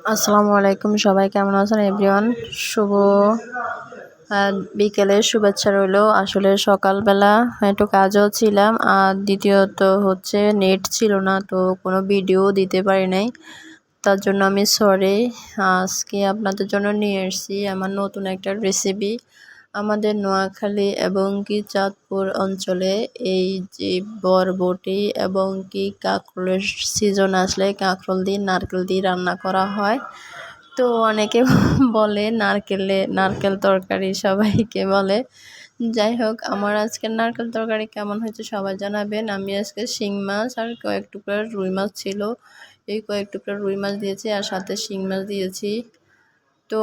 আসসালামু আলাইকুম, সবাই কেমন আছেন এভরিওয়ান। শুভ বিকেলের শুভেচ্ছা রইল। আসলে সকালবেলা একটু কাজও ছিলাম, আর দ্বিতীয়ত হচ্ছে নেট ছিল না, তো কোনো ভিডিও দিতে পারি নাই। তার জন্য আমি সরি। আজকে আপনাদের জন্য নিয়ে এসেছি আমার নতুন একটা রেসিপি। আমাদের নোয়াখালী এবং কি চাঁদপুর অঞ্চলে এই যে বরবটি এবং কি কাঁকরোলের সিজন আসলে কাঁকরোল দিয়ে নারকেল দিয়ে রান্না করা হয়। তো অনেকে বলে নারকেল তরকারি, সবাইকে বলে। যাই হোক, আমার আজকের নারকেল তরকারি কেমন হয়েছে সবাই জানাবেন। আমি আজকে শিং মাছ আর কয়েক টুকরা রুই মাছ ছিল, এই কয়েক টুকরা রুই মাছ দিয়েছি আর সাথে শিং মাছ দিয়েছি। তো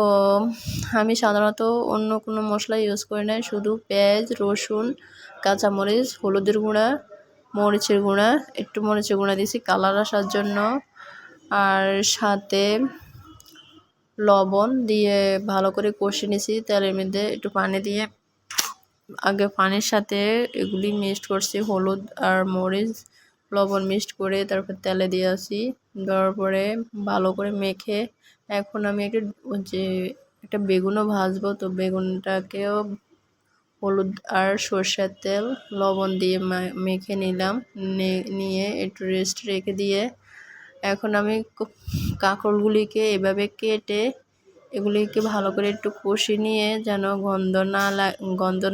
আমি সাধারণত অন্য কোনো মশলা ইউজ করি না, শুধু পেঁয়াজ, রসুন, কাঁচামরিচ, হলুদের গুঁড়া, মরিচের গুঁড়া, একটু মরিচের গুঁড়া দিয়েছি কালার আসার জন্য, আর সাথে লবণ দিয়ে ভালো করে কষিয়ে নিয়েছি। তেলের মধ্যে একটু পানি দিয়ে আগে পানির সাথে এগুলি মিক্সড করছি, হলুদ আর মরিচ লবণ মিক্সড করে তারপর তেলে দিয়ে আসি, দেওয়ার পরে ভালো করে মেখে এখন আমি একটা বেগুনও ভাজবো। তো বেগুনটাকেও হলুদ আর সর্ষের তেল লবণ দিয়ে মেখে নিলাম, নিয়ে একটু রেস্ট রেখে দিয়ে এখন আমি কাঁকরোলগুলিকে এভাবে কেটে এগুলিকে ভালো করে একটু কষিয়ে নিয়ে যেন গন্ধ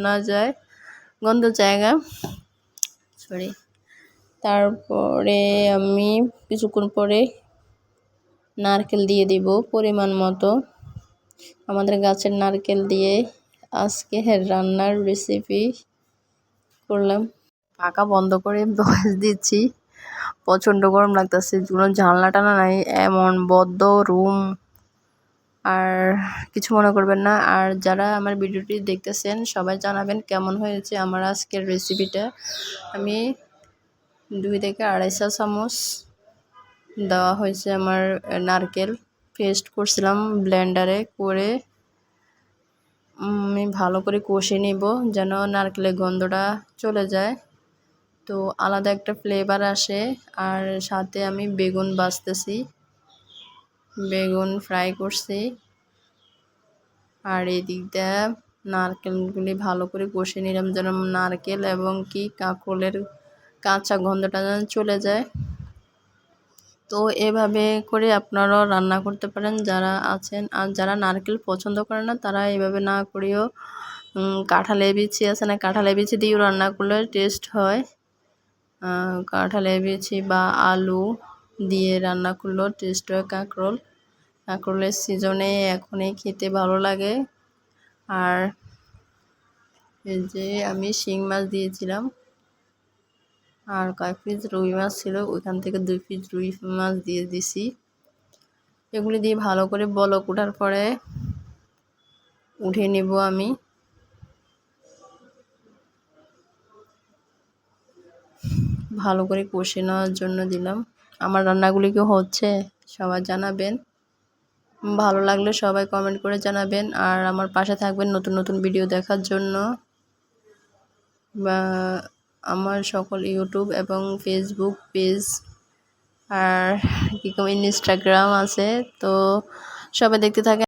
না যায়, গন্ধ জায়গা সরি। তারপরে আমি কিছুক্ষণ পরে নারকেল দিয়ে দিব পরিমাণ মতো। আমাদের গাছের নারকেল দিয়ে আজকে রান্নার রেসিপি করলাম। পাকা বন্ধ করে ভয়েস দিচ্ছি, প্রচণ্ড গরম লাগতেছে, কোনো জানলা টানা নাই, এমন বদ্ধ রুম। আর কিছু মনে করবেন না। আর যারা আমার ভিডিওটি দেখতেছেন সবাই জানাবেন কেমন হয়েছে আমার আজকের রেসিপিটা। আমি 2 থেকে 2.5 চামচ দেওয়া হয়েছে আমার নারকেল পেস্ট করছিলাম ব্লেন্ডারে করে। আমি ভালো করে কষে নিব যেন নারকেলের গন্ধটা চলে যায়, তো আলাদা একটা ফ্লেভার আসে। আর সাথে আমি বেগুন ভাজতেছি, বেগুন ফ্রাই করছি। আর এদিকটা নারকেলগুলি ভালো করে কষে নিলাম যেন নারকেল এবং কি কাঁকরোলের কাঁচা গন্ধটা যেন চলে যায়। তো এভাবে করে আপনারাও রান্না করতে পারেন যারা আছেন। আর যারা নারকেল পছন্দ করে না তারা এভাবে না করেও কাঁঠালের বিচি আছে না, কাঁঠালের বিচি দিয়েও রান্না করলে টেস্ট হয়। কাঁঠালের বিচি বা আলু দিয়ে রান্না করলেও টেস্ট হয় কাঁকরোলের সিজনে এখনই খেতে ভালো লাগে। আর এই যে আমি শিং মাছ দিয়েছিলাম, আর কয়েক পিস রুই মাছ ছিল, ওইখান থেকে 2 পিস রুই মাছ দিয়ে দিছি। এগুলি দিয়ে ভালো করে বলক ওঠার পরে উঠিয়ে নেব। আমি ভালো করে কষে নেওয়ার জন্য দিলাম। আমার রান্নাগুলি কি হচ্ছে সবাই জানাবেন, ভালো লাগলে সবাই কমেন্ট করে জানাবেন। আর আমার পাশে থাকবেন নতুন নতুন ভিডিও দেখার জন্য। বা আমার সকল ইউটিউব এবং ফেসবুক পেজ আর কি ইনস্টাগ্রাম আছে, তো সবাই দেখতে থাকেন।